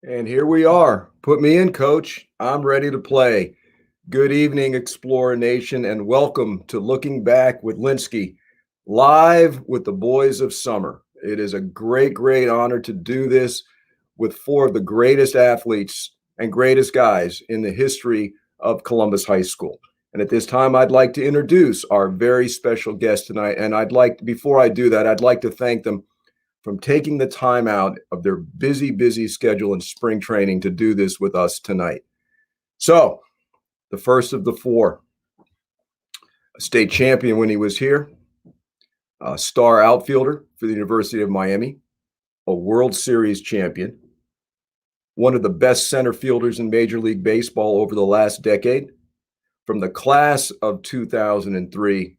And here we are. Put me in, coach. I'm ready to play. Good evening, Explorer Nation, and welcome to Looking Back with Lynskey, live with the boys of summer. It is a great honor to do this with four of the greatest athletes and greatest guys in the history of Columbus High School. And at this time, I'd like to introduce our very special guest tonight. And before I do that, I'd like to thank them from taking the time out of their busy schedule in spring training to do this with us tonight. So, the first of the four, a state champion when he was here, a star outfielder for the University of Miami, a World Series champion, one of the best center fielders in Major League Baseball over the last decade, from the class of 2003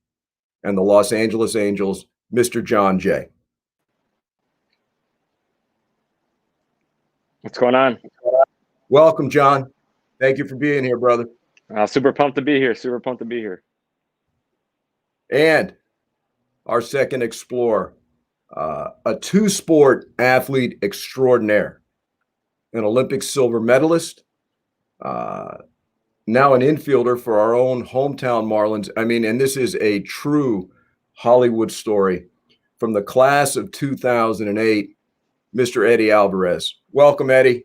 and the Los Angeles Angels, Mr. John Jay. What's going on? Welcome, John. Thank you for being here, brother. Super pumped to be here. And our second explorer, a two-sport athlete extraordinaire, an Olympic silver medalist, now an infielder for our own hometown Marlins. And this is a true Hollywood story from the class of 2008, Mr. Eddie Alvarez. Welcome, Eddie.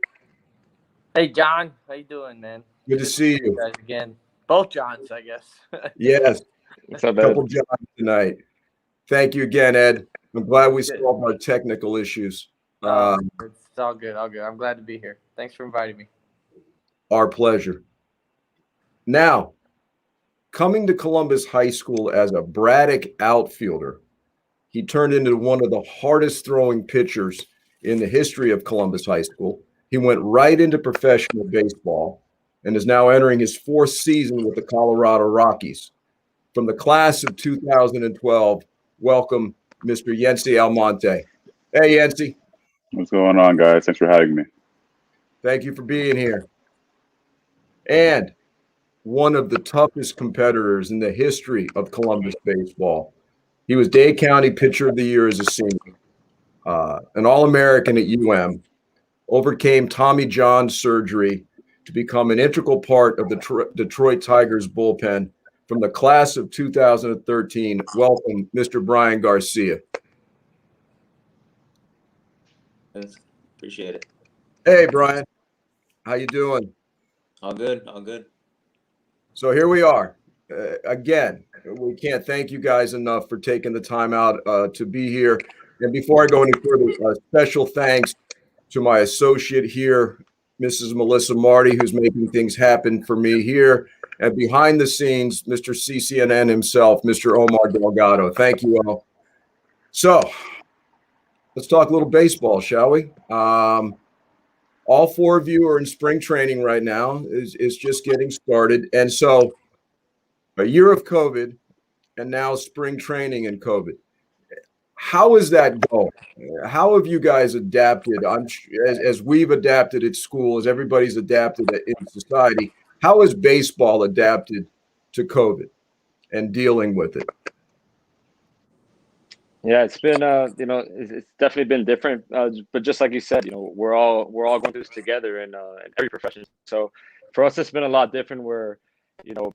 Hey, John. How you doing, man? Good to see you guys again. Both Johns, I guess. Yes. What's up, Couple Ed? Johns tonight. Thank you again, Ed. I'm glad we solved our technical issues. It's all good. I'm glad to be here. Thanks for inviting me. Our pleasure. Now, coming to Columbus High School as a Braddock outfielder, he turned into one of the hardest throwing pitchers in the history of Columbus High School. He went right into professional baseball and is now entering his fourth season with the Colorado Rockies. From the class of 2012, welcome Mr. Yency Almonte. Hey, Yency. What's going on, guys? Thanks for having me. Thank you for being here. And one of the toughest competitors in the history of Columbus baseball. He was Dade County Pitcher of the Year as a senior, an All-American at overcame Tommy John surgery to become an integral part of the Detroit Tigers bullpen. From the class of 2013, welcome, Mr. Brian Garcia. Thanks. Appreciate it. Hey, Brian. How you doing? All good. So here we are. Again, we can't thank you guys enough for taking the time out to be here. And before I go any further, special thanks to my associate here, Mrs. Melissa Marty, who's making things happen for me here. And behind the scenes, Mr. CCNN himself, Mr. Omar Delgado. Thank you all. So let's talk a little baseball, shall we? All four of you are in spring training right now. Is just getting started. And so a year of COVID and now spring training and COVID. How is that going? How have you guys adapted? As we've adapted at school, as everybody's adapted in society, how has baseball adapted to COVID and dealing with it? Yeah, it's been it's definitely been different. But just like you said, we're all going through this together in every profession. So for us, it's been a lot different. Where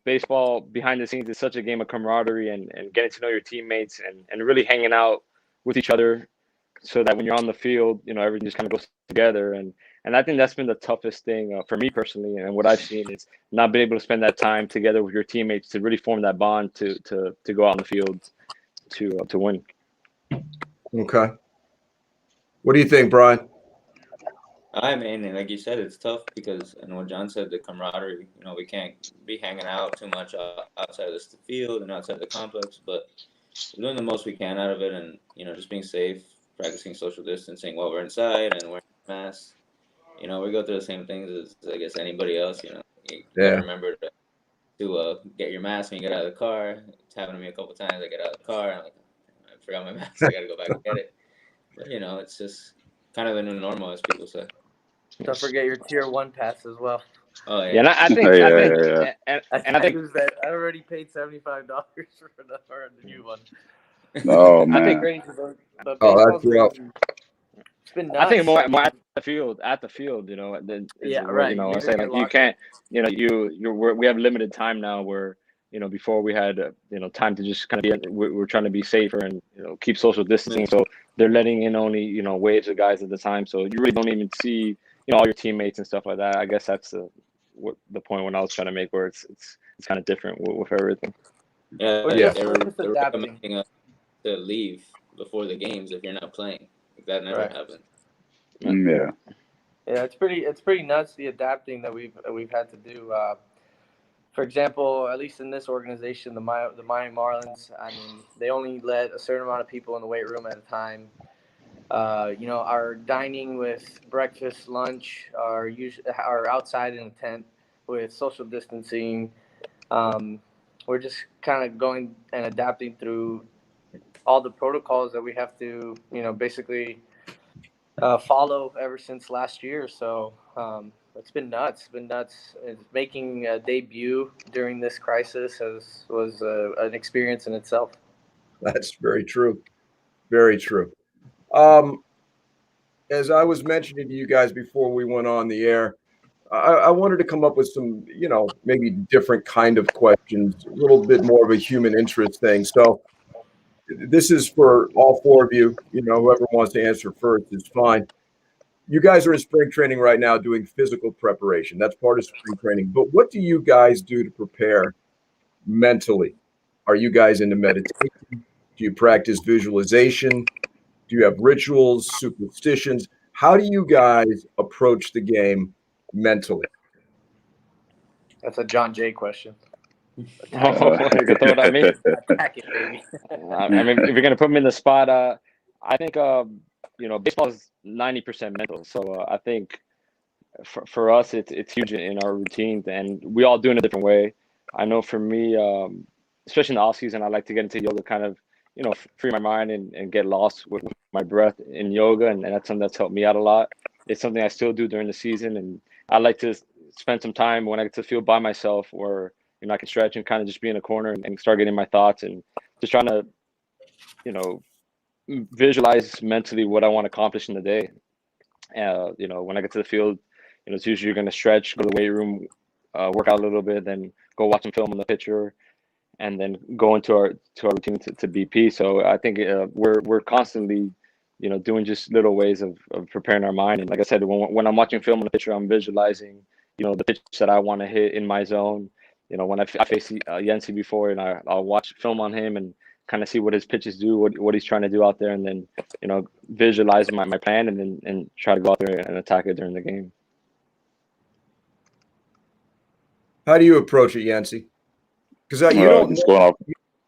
baseball behind the scenes is such a game of camaraderie and getting to know your teammates and really hanging out with each other, so that when you're on the field, everything just kind of goes together. And I think that's been the toughest thing for me personally, and what I've seen is not being able to spend that time together with your teammates to really form that bond to go out on the field to win. Okay. What do you think, Brian? I mean, like you said, it's tough because, and what John said, the camaraderie. We can't be hanging out too much outside of the field and outside the complex, but we're doing the most we can out of it, and just being safe, practicing social distancing while we're inside and wearing masks. We go through the same things as I guess anybody else. You gotta remember to get your mask when you get out of the car. It's happened to me a couple times. I get out of the car and I'm like, I forgot my mask. I gotta go back and get it. But it's just kind of the new normal, as people say. Don't forget your tier 1 pass as well. Oh yeah. Yeah, and I think I use that. I already paid $75 for the new one. Oh man. I think great. That's rough. been nuts. I think more at the field. At the field, you know. Right. You know, You're I say in your like you locker. can't. You know, we have limited time now. Where you know before we had you know time to just kind of be. We're trying to be safer and you know keep social distancing. So they're letting in only you know waves of guys at the time. So you really don't even see you know all your teammates and stuff like that. I guess that's the point when I was trying to make where it's kind of different with everything. Yeah, We're Yeah. just they're adapting. recommending us to leave before the games if you're not playing. Like, that never Right. happened. Yeah. Yeah, it's pretty nuts the adapting that we've had to do. For example, at least in this organization, the Miami Marlins, I mean, they only let a certain amount of people in the weight room at a time. You know, our dining with breakfast, lunch are outside in a tent with social distancing. We're just kind of going and adapting through all the protocols that we have to, you know, basically follow ever since last year. So it's been nuts. It's been nuts. Making a debut during this crisis was an experience in itself. That's very true. Very true. As I was mentioning to you guys before we went on the air, I wanted to come up with some, you know, maybe different kind of questions, a little bit more of a human interest thing. So this is for all four of you. You know, whoever wants to answer first is fine. You guys are in spring training right now doing physical preparation. That's part of spring training. But what do you guys do to prepare mentally? Are you guys into meditation? Do you practice visualization? Do you have rituals, superstitions? How do you guys approach the game mentally? That's a John Jay question. You can throw it at me. Attack it, baby. I mean, if you're gonna put me in the spot, I think you know, baseball is 90% mental. So I think for us, it's huge in our routine, and we all do it in a different way. I know for me, especially in the off season, I like to get into yoga, kind of, you know, free my mind and get lost with my breath in yoga, and that's something that's helped me out a lot. It's something I still do during the season, and I like to spend some time when I get to feel by myself, or you know, I can stretch and kind of just be in a corner and start getting my thoughts and just trying to, you know, visualize mentally what I want to accomplish in the day. You know, when I get to the field, you know, it's usually you're going to stretch, go to the weight room, work out a little bit, then go watch some film on the pitcher, and then go into our routine to BP. So I think we're constantly, you know, doing just little ways of preparing our mind. And like I said, when I'm watching film on the pitcher, I'm visualizing, you know, the pitch that I want to hit in my zone. You know, when I faced Yensi before, and I'll watch film on him and kind of see what his pitches do, what he's trying to do out there, and then, you know, visualize my plan and try to go out there and attack it during the game. How do you approach it, Yancey? Because Just going off.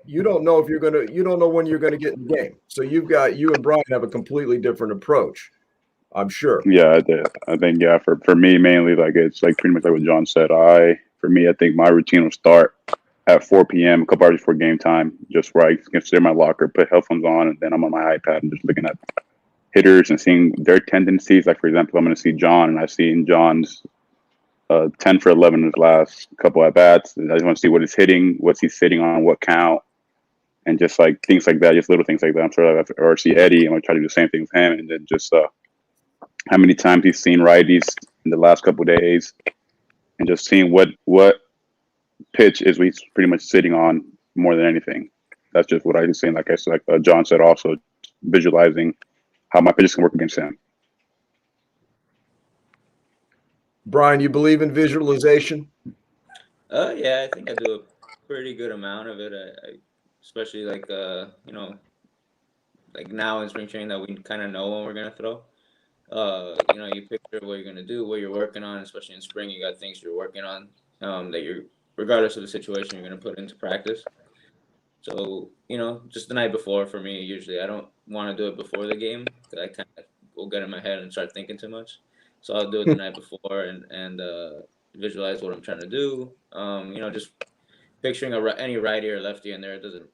you don't know if you don't know when you're gonna get in the game. So you and Brian have a completely different approach, I'm sure. Yeah, I think yeah. For me mainly, like it's like pretty much like what John said. For me, I think my routine will start at 4 p.m. a couple hours before game time, just where I can sit in my locker, put headphones on, and then I'm on my iPad and just looking at hitters and seeing their tendencies. Like for example, I'm going to see John, and I've seen John's 10 for 11 in his last couple at bats. I just want to see what he's hitting, what's he sitting on, what count, and just like things like that, just little things like that. I'm sure I've or see Eddie, I'm going to try to do the same thing with him, and then just how many times he's seen righties in the last couple of days, and just seeing what pitch is we pretty much sitting on more than anything. That's just what I was saying. Like I said, like John said, also visualizing how my pitches can work against him. Brian, you believe in visualization? Yeah, I think I do a pretty good amount of it. I especially like you know, like now in spring training that we kind of know when we're gonna throw. You know, you picture what you're gonna do, what you're working on. Especially in spring, you got things you're working on that you're, regardless of the situation, you're gonna put into practice. So you know, just the night before for me, usually I don't want to do it before the game because I kind of will get in my head and start thinking too much. So I'll do it the night before and visualize what I'm trying to do. You know, just picturing any righty or lefty in there doesn't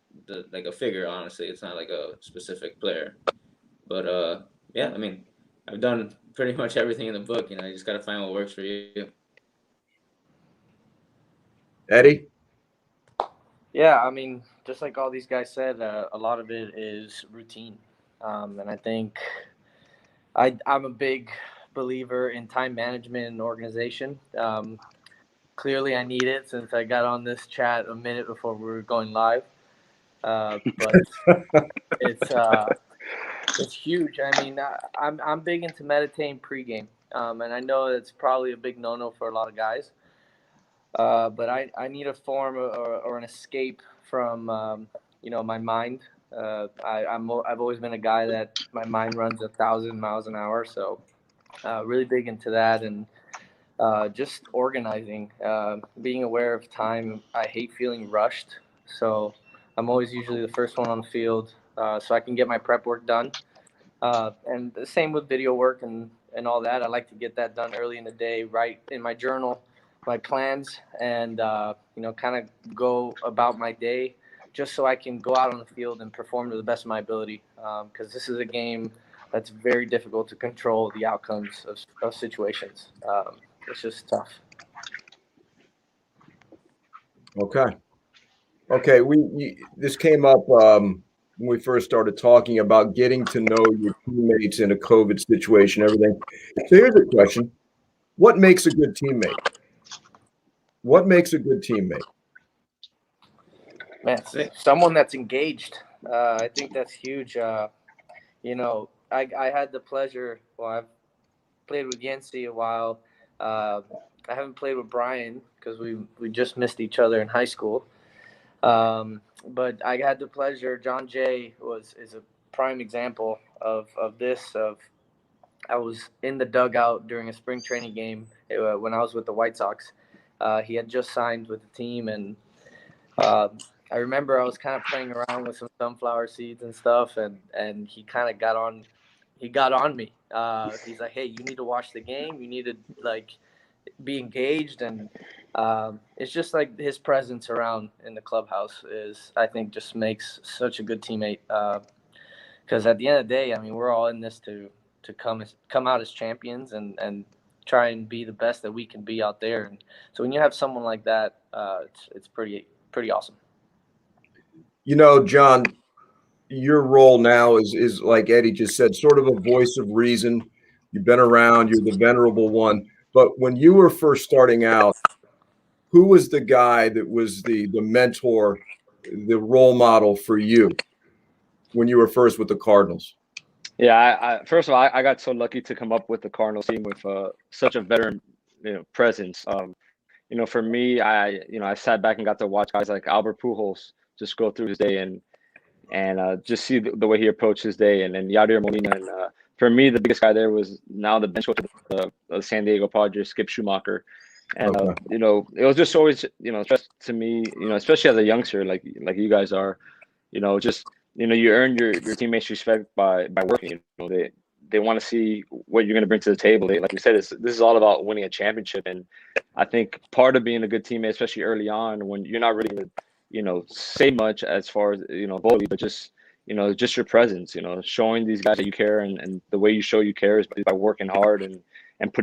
like a figure. Honestly, it's not like a specific player. But yeah, I mean, I've done pretty much everything in the book. You know, you just got to find what works for you. Eddie? Yeah, I mean, just like all these guys said, a lot of it is routine, and I think I'm a big believer in time management and organization. Clearly, I need it since I got on this chat a minute before we were going live. But it's huge. I mean, I'm big into meditating pregame, and I know it's probably a big no-no for a lot of guys. But I need a form or an escape from my mind. I've always been a guy that my mind runs 1,000 miles an hour, so really big into that, and just organizing, being aware of time. I hate feeling rushed, so I'm always usually the first one on the field, so I can get my prep work done. And the same with video work and all that. I like to get that done early in the day, write in my journal my plans, and kind of go about my day, just so I can go out on the field and perform to the best of my ability. Because this is a game that's very difficult to control the outcomes of situations. It's just tough. Okay. This came up when we first started talking about getting to know your teammates in a COVID situation, everything. So here's a question: what makes a good teammate? What makes a good teammate? Man, someone that's engaged. I think that's huge. I had the pleasure. Well, I've played with Yensi a while. I haven't played with Brian because we just missed each other in high school. But I had the pleasure. John Jay is a prime example of this. I was in the dugout during a spring training game when I was with the White Sox. He had just signed with the team, and I remember I was kind of playing around with some sunflower seeds and stuff, and he kind of got on me. He's like, "Hey, you need to watch the game. You need to be engaged," and it's just like his presence around in the clubhouse I think just makes such a good teammate. Because at the end of the day, I mean, we're all in this to come out as champions and try and be the best that we can be out there. And so when you have someone like that, it's pretty awesome. John, your role now is like Eddie just said, sort of a voice of reason. You've been around, you're the venerable one. But when you were first starting out, who was the guy that was the mentor, the role model for you when you were first with the Cardinals? Yeah, I first of all, I got so lucky to come up with the Cardinals team with such a veteran, presence. For me, I sat back and got to watch guys like Albert Pujols just go through his day and just see the way he approached his day, and Yadier Molina. And for me, the biggest guy there was now the bench coach of the San Diego Padres, Skip Schumacher. And it was just always just to me, especially as a youngster like you guys are, just you earn your teammates' respect by working. They want to see what you're going to bring to the table. Like you said, this is all about winning a championship. And I think part of being a good teammate, especially early on, when you're not really going to, say much as far as, bully, but just, just your presence, showing these guys that you care. And the way you show you care is by working hard and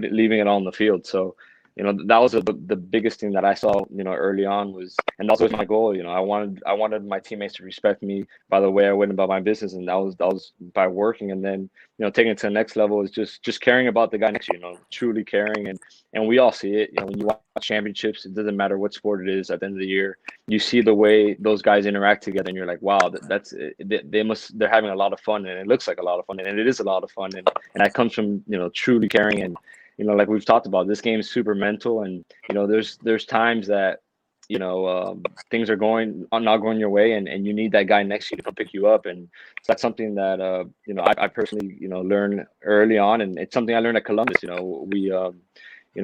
leaving it all on the field. So, that was the biggest thing that I saw, early on and that was my goal. I wanted my teammates to respect me by the way I went about my business. And that was by working. And then, taking it to the next level is just caring about the guy next to you, truly caring. And we all see it, when you watch championships, it doesn't matter what sport it is at the end of the year, you see the way those guys interact together and you're like, wow, they're having a lot of fun, and it looks like a lot of fun, and it is a lot of fun. And that comes from, truly caring. And, like we've talked about, this game is super mental, and there's times that things are not going your way, and you need that guy next to you to come pick you up. And so that's something that I personally learned early on, and it's something I learned at Columbus. We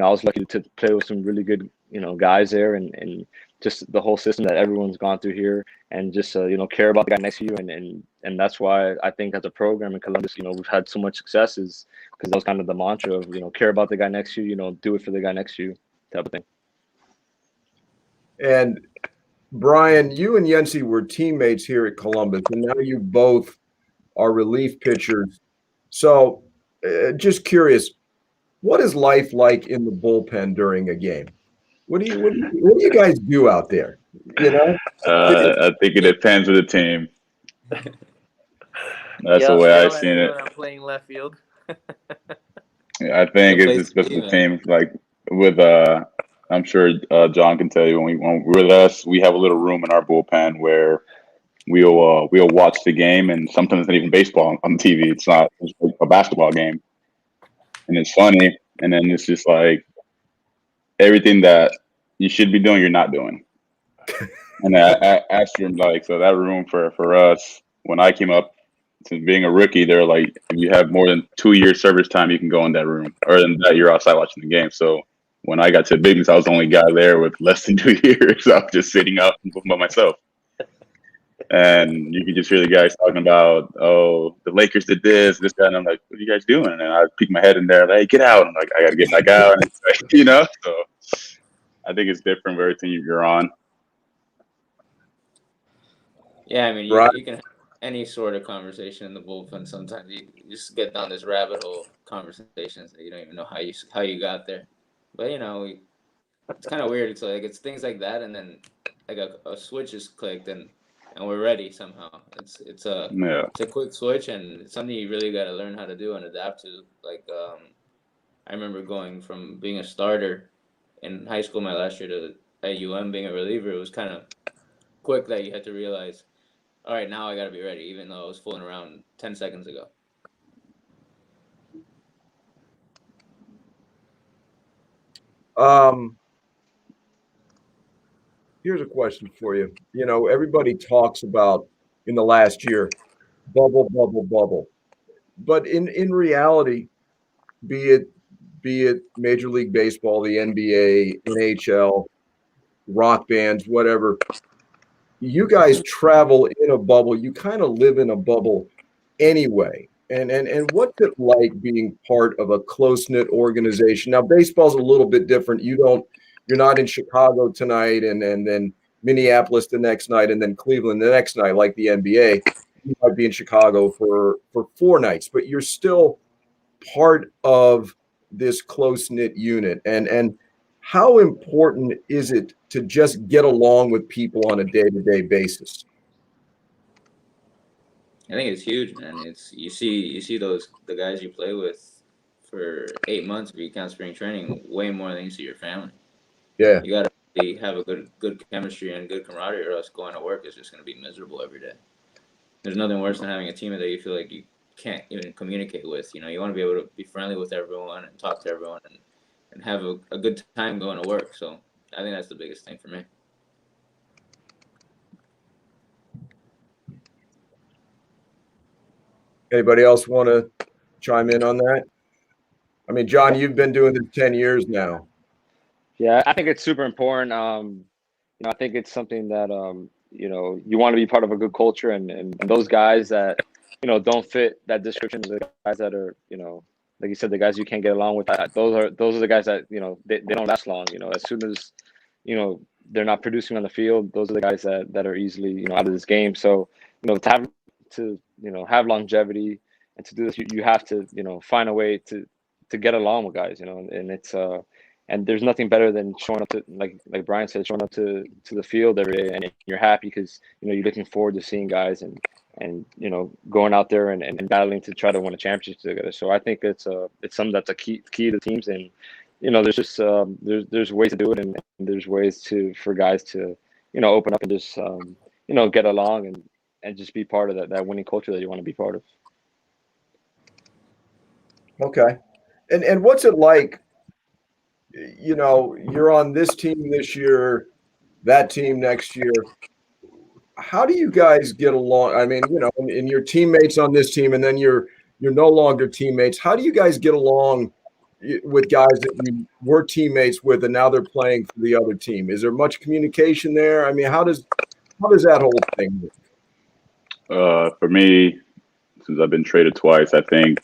I was lucky to play with some really good guys there, and just the whole system that everyone's gone through here, and just care about the guy next to you, and that's why I think as a program in Columbus, we've had so much success, is because that was kind of the mantra of care about the guy next to you, do it for the guy next to you, type of thing. And Brian, you and Yensi were teammates here at Columbus, and now you both are relief pitchers. So, just curious, what is life like in the bullpen during a game? What do you guys do out there? I think it depends on the team. That's the way I've seen it. I'm playing left field. Yeah, I think Good it's place a to be, special man. team. Like with I'm sure John can tell you when we're with us, we have a little room in our bullpen where we'll watch the game, and sometimes it's not even baseball on TV. It's not it's like a basketball game, and it's funny. And then it's just like everything that you should be doing, you're not doing. And I asked him like, so that room for us when I came up to being a rookie, they're like, if you have more than 2 years service time, you can go in that room. Or than that, you're outside watching the game. So when I got to big leagues, I was the only guy there with less than 2 years. I was just sitting out by myself. And you could just hear the guys talking about, oh, the Lakers did this, guy, and I'm like, what are you guys doing? And I peek my head in there, like, hey, get out. I'm like, I gotta get back out, and it's like, So I think it's different with every team you're on. Yeah, I mean, Right. you can have any sort of conversation in the bullpen. Sometimes you just get down this rabbit hole conversations that you don't even know how you got there. But it's kind of weird. It's things like that, and then like a switch is clicked, and we're ready somehow. Yeah. It's a quick switch, and it's something you really got to learn how to do and adapt to. Like I remember going from being a starter in high school my last year to at being a reliever. It was kind of quick that you had to realize, all right, now I got to be ready, even though I was fooling around 10 seconds ago. Here's a question for you. Everybody talks about in the last year, bubble, bubble, bubble. But in reality, be it Major League Baseball, the NBA, NHL, rock bands, whatever, you guys travel in a bubble. You kind of live in a bubble anyway. And what's it like being part of a close-knit organization? Now, baseball's a little bit different. You're not in Chicago tonight and then Minneapolis the next night and then Cleveland the next night like the NBA. You might be in Chicago for 4 nights, but you're still part of this close-knit unit. And how important is it to just get along with people on a day-to-day basis? I think it's huge, man. It's you see the guys you play with for 8 months if you count spring training, way more than you see your family. Yeah. You gotta really have a good chemistry and good camaraderie, or else going to work is just gonna be miserable every day. There's nothing worse than having a teammate that you feel like you can't even communicate with. You want to be able to be friendly with everyone and talk to everyone and have a good time going to work. So I think that's the biggest thing for me. Anybody else want to chime in on that? I mean, John, you've been doing this 10 years now. Yeah, I think it's super important. I think it's something that you want to be part of a good culture, and those guys that don't fit that description, the guys that are like you said, the guys you can't get along with. Those are the guys that they don't last long. As soon as they're not producing on the field, those are the guys that are easily out of this game. So to have longevity and to do this, you have to find a way to get along with guys. And it's and there's nothing better than showing up to like Brian said, showing up to the field every day, and you're happy because you're looking forward to seeing guys and going out there and battling to try to win a championship together. So I think it's something that's a key to teams, and there's just there's ways to do it, and there's ways for guys to open up and just get along and just be part of that winning culture that you want to be part of. Okay. And what's it like? You're on this team this year, that team next year. How do you guys get along? I mean, and your teammates on this team, and then you're no longer teammates. How do you guys get along with guys that you were teammates with, and now they're playing for the other team? Is there much communication there? I mean, how does that whole thing work? For me, since I've been traded twice, I think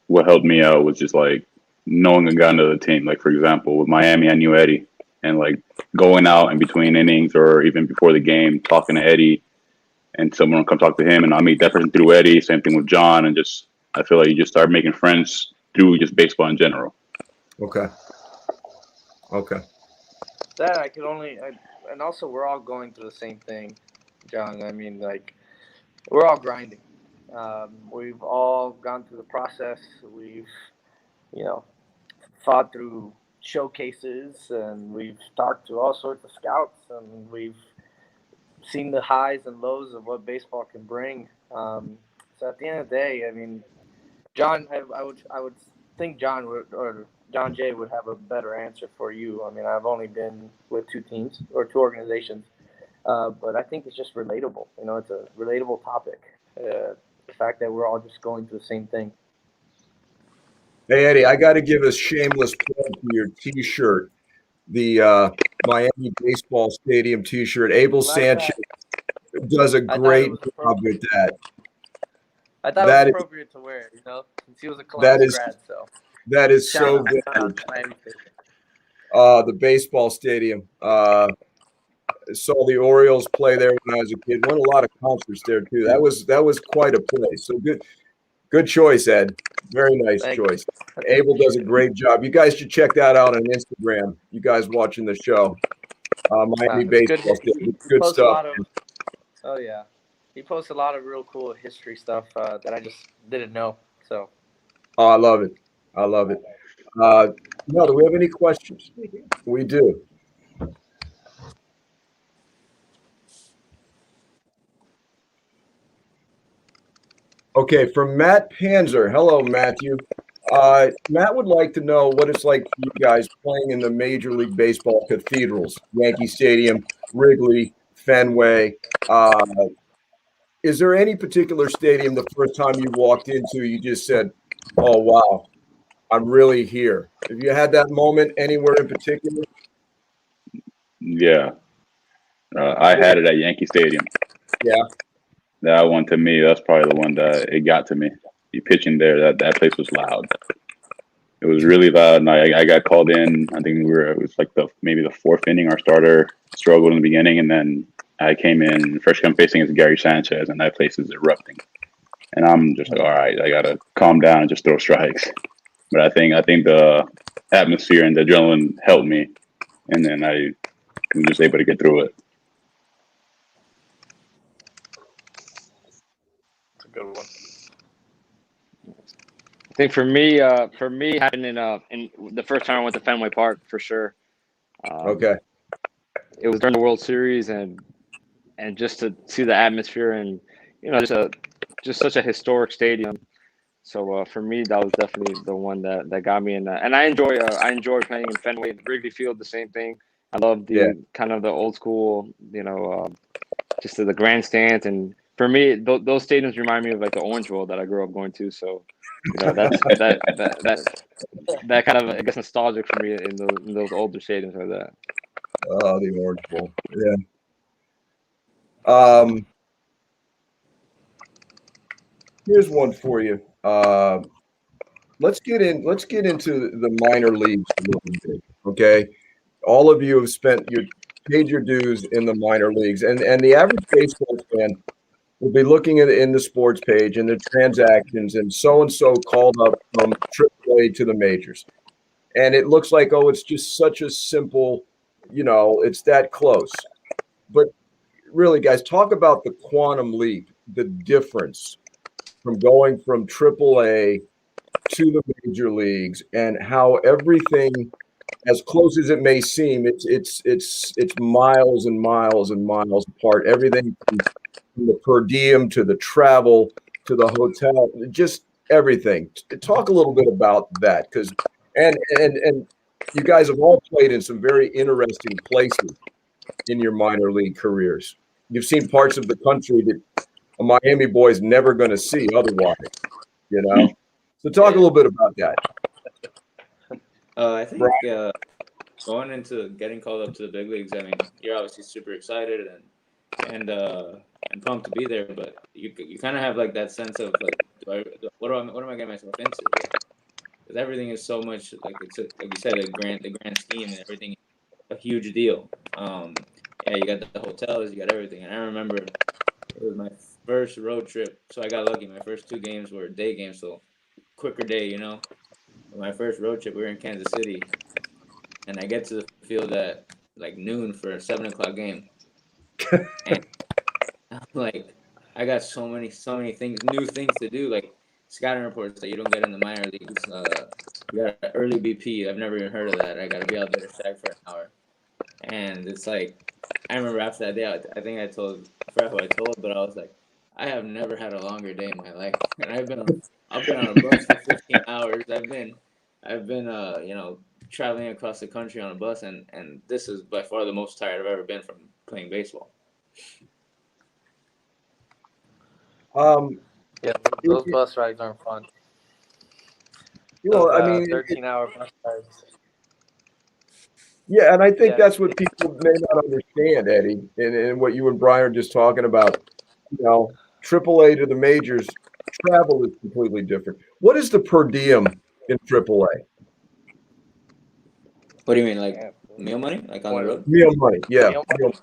what helped me out was just like knowing a guy on the team. Like for example, with Miami, I knew Eddie, and like going out in between innings or even before the game, talking to Eddie, and someone will come talk to him, and I'll meet that person through Eddie. Same thing with John, and just I feel like you just start making friends through just baseball in general. Okay. That I could only, and also we're all going through the same thing, John. I mean, like we're all grinding. We've all gone through the process. We've, you know, fought through showcases, and we've talked to all sorts of scouts, and we've seen the highs and lows of what baseball can bring. So at the end of the day, I mean, John, I would think John would, or John Jay would have a better answer for you. I mean, I've only been with two teams or two organizations, but I think it's just relatable. You know, it's a relatable topic. The fact that we're all just going through the same thing. Hey, Eddie, I got to give a shameless plug for your T-shirt, the Miami Baseball Stadium T-shirt. Abel Sanchez does a great job with that. I thought it was appropriate to wear, you know, since he was a Columbus grad. So that is so good. The baseball stadium. Saw the Orioles play there when I was a kid. Won a lot of concerts there too. That was quite a place. So good choice, Ed. Very nice choice. Abel does a great job. You guys should check that out on Instagram. You guys watching the show. Miami Baseball Stadium. Good stuff. Oh yeah. He posts a lot of real cool history stuff that I just didn't know. So. Oh, I love it. I love it. No, do we have any questions? We do. Okay, from Matt Panzer. Hello, Matthew. Matt would like to know what it's like for you guys playing in the Major League Baseball cathedrals, Yankee Stadium, Wrigley, Fenway. Is there any particular stadium the first time you walked into, you just said, oh, wow, I'm really here? Have you had that moment anywhere in particular? Yeah. I had it at Yankee Stadium. Yeah. That one, to me, that's probably the one that it got to me. You pitching there, that place was loud. It was really loud, and I got called in. I think it was like maybe the fourth inning. Our starter struggled in the beginning, and then I came in, first time facing against Gary Sanchez, and that place is erupting. And I'm just like, all right, I gotta calm down and just throw strikes. But I think the atmosphere and the adrenaline helped me, and then I was just able to get through it. That's a good one. I think for me, happened in the first time I went to Fenway Park for sure. Okay. It was during the World Series, and just to see the atmosphere, and you know, just such a historic stadium. So for me, that was definitely the one that got me in that. And I enjoy playing in Fenway. Wrigley Field, the same thing. I love the kind of the old school, you know, just the grandstands. And for me, those stadiums remind me of like the Orange Bowl that I grew up going to. So, you know, that's that kind of, I guess, nostalgic for me in those older stadiums like that. Oh, the Orange Bowl. Yeah. Here's one for you. Let's get into the minor leagues a little bit. Okay. All of you have paid your dues in the minor leagues, and the average baseball fan will be looking in the sports page and the transactions, and so called up from AAA to the majors. And it looks like, oh, it's just such a simple, you know, it's that close. But really, guys, talk about the quantum leap, the difference from going from AAA to the major leagues, and how everything, as close as it may seem, it's miles and miles and miles apart. Everything from the per diem to the travel to the hotel, just everything. Talk a little bit about that, because and you guys have all played in some very interesting places in your minor league careers. You've seen parts of the country that a Miami boy is never going to see otherwise, you know? So talk a little bit about that. I think going into getting called up to the big leagues, I mean, you're obviously super excited and pumped to be there, but you kind of have like that sense of like, what am I getting myself into? Because everything is so much like like you said, the grand scheme and everything is a huge deal. Yeah, you got the hotels, you got everything, and I remember it was my first road trip, so I got lucky. My first two games were day games, so quicker day, you know. My first road trip, we were in Kansas City, and I get to the field at like noon for a 7 o'clock game. And I'm like, I got so many things, new things to do, like scouting reports that you don't get in the minor leagues. You got an early BP. I've never even heard of that. I got to be out there to shag for an hour, and it's like I remember after that day, I think I forgot who I told, but I was like, I have never had a longer day in my life, and I've been on a bus for 15 hours. I've been traveling across the country on a bus, and this is by far the most tired I've ever been from playing baseball. Yeah, those bus rides aren't fun. I mean, 13-hour bus rides. yeah, and I think Yeah. that's what people may not understand, Eddie, and what you and Brian are just talking about. AAA to the majors, travel is completely different. What is the per diem in AAA? What do you mean, like meal money, like on the road? Meal money, yeah. Meal money?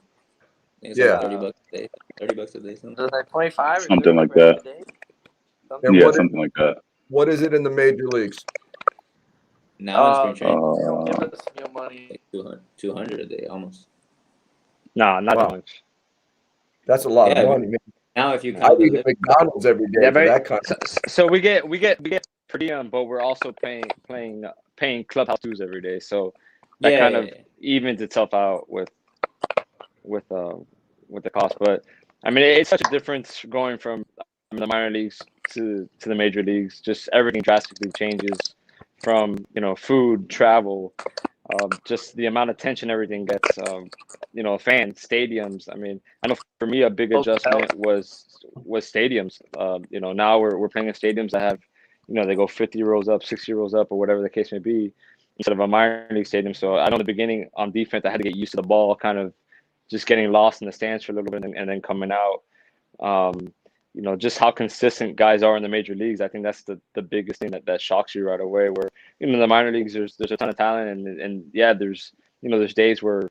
It's Yeah. like $30 a day. $30 a day. Something. It's like 25 or Something 30 like for that. a day? And Yeah, something like that. what is it in the major leagues? Now in spring training, They don't give us meal money. like 200 a day almost. No, not Wow. that much. That's a lot of Yeah, money, man. Now if you I count the eat at living, McDonald's every day Yeah, for but that kind of. so we get per diem, but we're also paying clubhouse dues every day. So that kind of evens itself out with the cost. But I mean, it's such a difference going from the minor leagues to the major leagues. Just everything drastically changes from food, travel, just the amount of attention everything gets. Fans, stadiums. I mean, I know for me a big adjustment was stadiums. Now we're playing in stadiums that have, they go 50 rows up, 60 rows up, or whatever the case may be, instead of a minor league stadium. So I know in the beginning on defense, I had to get used to the ball kind of just getting lost in the stands for a little bit and then coming out. Just how consistent guys are in the major leagues. I think that's the biggest thing that shocks you right away. Where in the minor leagues, there's a ton of talent, and yeah, there's days where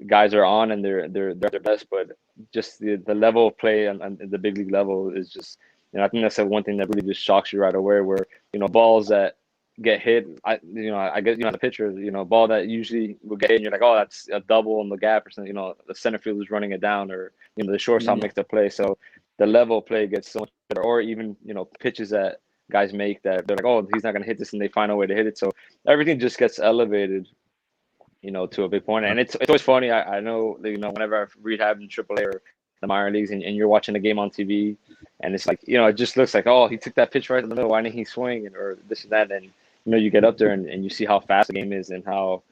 guys are on and they're at their best, but just the level of play and the big league level is just, I think that's the one thing that really just shocks you right away. Where balls that get hit, I guess the pitcher, ball that usually will get hit, and you're like, oh, that's a double on the gap or something. The center field is running it down, or the shortstop makes the play. So the level of play gets so much better. Or even pitches that guys make that they're like, oh, he's not gonna hit this, and they find a way to hit it. So everything just gets elevated, to a big point. And it's always funny. I know that, whenever I've rehabbed in AAA or the minor leagues, and you're watching the game on TV, and it's like, it just looks like, oh, he took that pitch right in the middle. Why didn't he swing? Or this and that. And you get up there and you see how fast the game is and how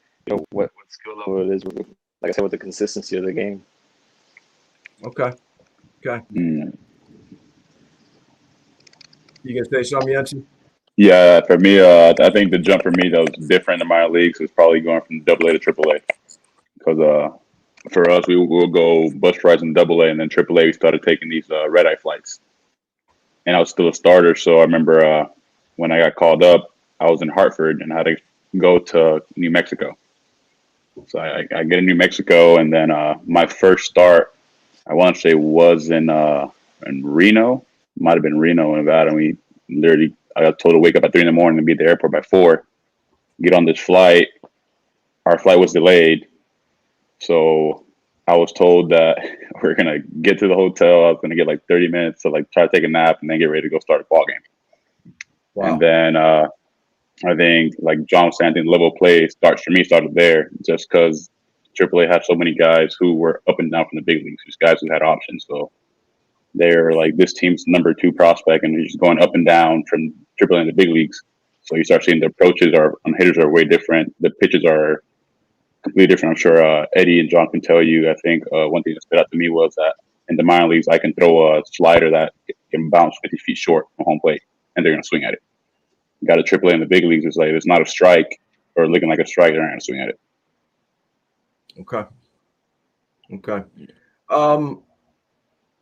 what skill level it is. Like I said, with the consistency of the game. Okay. You gonna say something, Yancy? Yeah, for me, I think the jump for me that was different in the minor leagues was probably going from AA to AAA. Because for us, we will go bus rides in AA, and then AAA we started taking these red eye flights. And I was still a starter, so I remember when I got called up, I was in Hartford and I had to go to New Mexico. So I get in New Mexico, and then my first start, I want to say, was in Reno. Might have been Reno, Nevada. And we literally, I got told to wake up at 3 in the morning and be at the airport by 4. Get on this flight. Our flight was delayed, so I was told that we're gonna get to the hotel. I was gonna get like 30 minutes to like try to take a nap and then get ready to go start a ball game. Wow. And then I think, like John was saying, the level of play started there, just because AAA had so many guys who were up and down from the big leagues, just guys who had options. So they're like this team's number 2 prospect, and they're just going up and down from AAA in the big leagues. So you start seeing the approaches on hitters are way different. The pitches are completely different. I'm sure Eddie and John can tell you. I think one thing that stood out to me was that in the minor leagues, I can throw a slider that can bounce 50 feet short from home plate, and they're going to swing at it. Got a AAA in the big leagues. It's like it's not a strike or looking like a strike. They're not going to swing at it. Okay.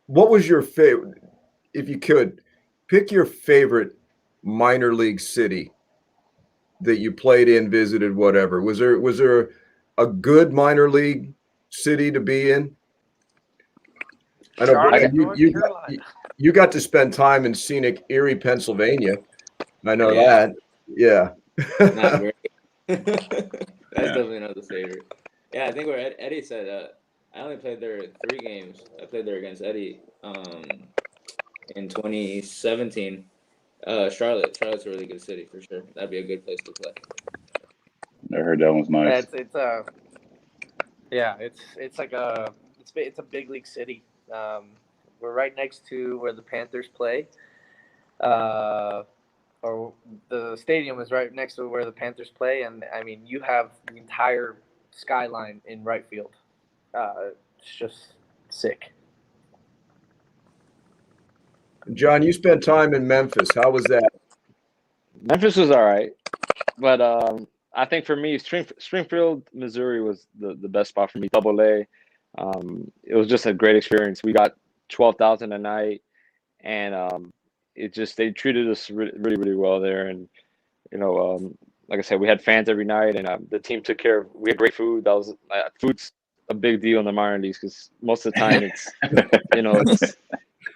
What was your favorite? If you could pick your favorite minor league city that you played in, visited, whatever. Was there a good minor league city to be in? I know Brian, you got to spend time in scenic Erie, Pennsylvania. I know that. Yeah. Not great. That's definitely not the favorite. Yeah, I think where Eddie said, I only played there 3 games. I played there against Eddie. in 2017. Charlotte's a really good city for sure. That'd be a good place to play. I heard that one's nice. It's like it's a big league city. We're right next to where the Panthers play. Or the stadium is right next to where the Panthers play, and I mean, you have the entire skyline in right field. It's just sick. John, you spent time in Memphis. How was that? Memphis was all right, but I think for me, Springfield, Missouri was the best spot for me. Double A. It was just a great experience. We got 12,000 a night, and they treated us really, really well there. And like I said, we had fans every night, and the team took care of. We had great food. That was food's a big deal in the minor leagues because most of the time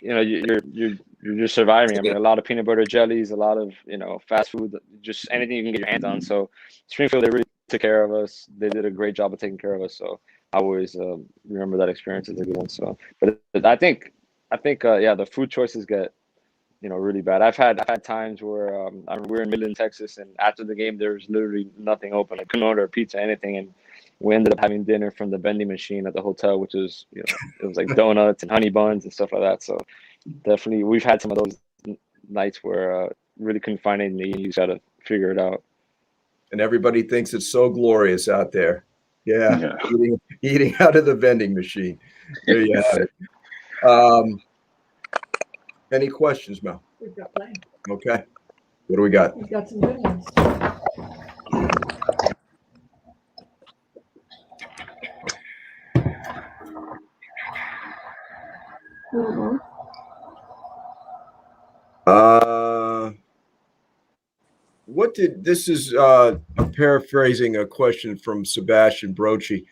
you're surviving. I mean, a lot of peanut butter jellies, a lot of fast food, just anything you can get your hands on. So Springfield, they really took care of us. They did a great job of taking care of us. So I always remember that experience as a good one. So, but I think the food choices get really bad. I've had times where we're in Midland, Texas, and after the game there was literally nothing open. I couldn't order a pizza, anything, and we ended up having dinner from the vending machine at the hotel, which was it was like donuts and honey buns and stuff like that. So definitely we've had some of those nights where really couldn't find anything to eat. You just got to figure it out. And everybody thinks it's so glorious out there. Yeah. Eating out of the vending machine. There you have it. Any questions, Mel? We've got plenty. Okay. What do we got? We've got some good ones. This is I'm paraphrasing a question from Sebastian Brochi.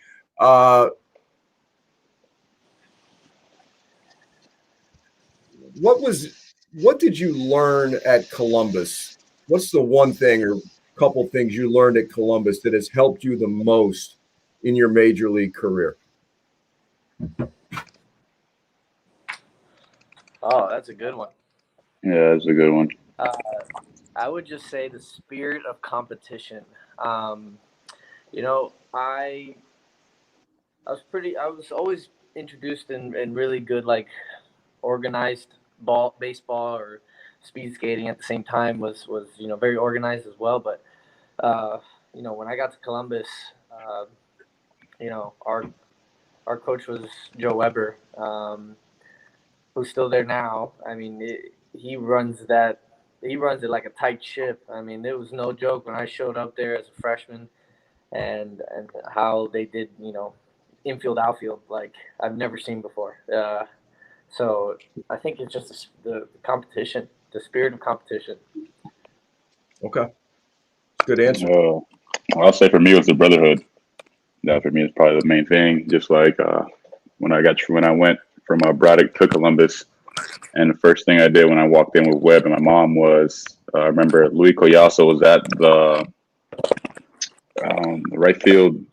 What did you learn at Columbus? What's the one thing or couple things you learned at Columbus that has helped you the most in your major league career? Oh, that's a good one. Yeah, that's a good one. I would just say the spirit of competition. I was always introduced in really good, like, organized baseball or speed skating at the same time was very organized as well. But when I got to Columbus, our coach was Joe Weber, who's still there now. I mean, he runs it like a tight ship. I mean, it was no joke when I showed up there as a freshman, and how they did infield outfield like I've never seen before. So I think it's just the competition, the spirit of competition. Okay, good answer. I'll say for me it was the brotherhood. That for me is probably the main thing. Just like when I went from Braddock to Columbus, and the first thing I did when I walked in with Webb and my mom was I remember Luis Collazo was at the right field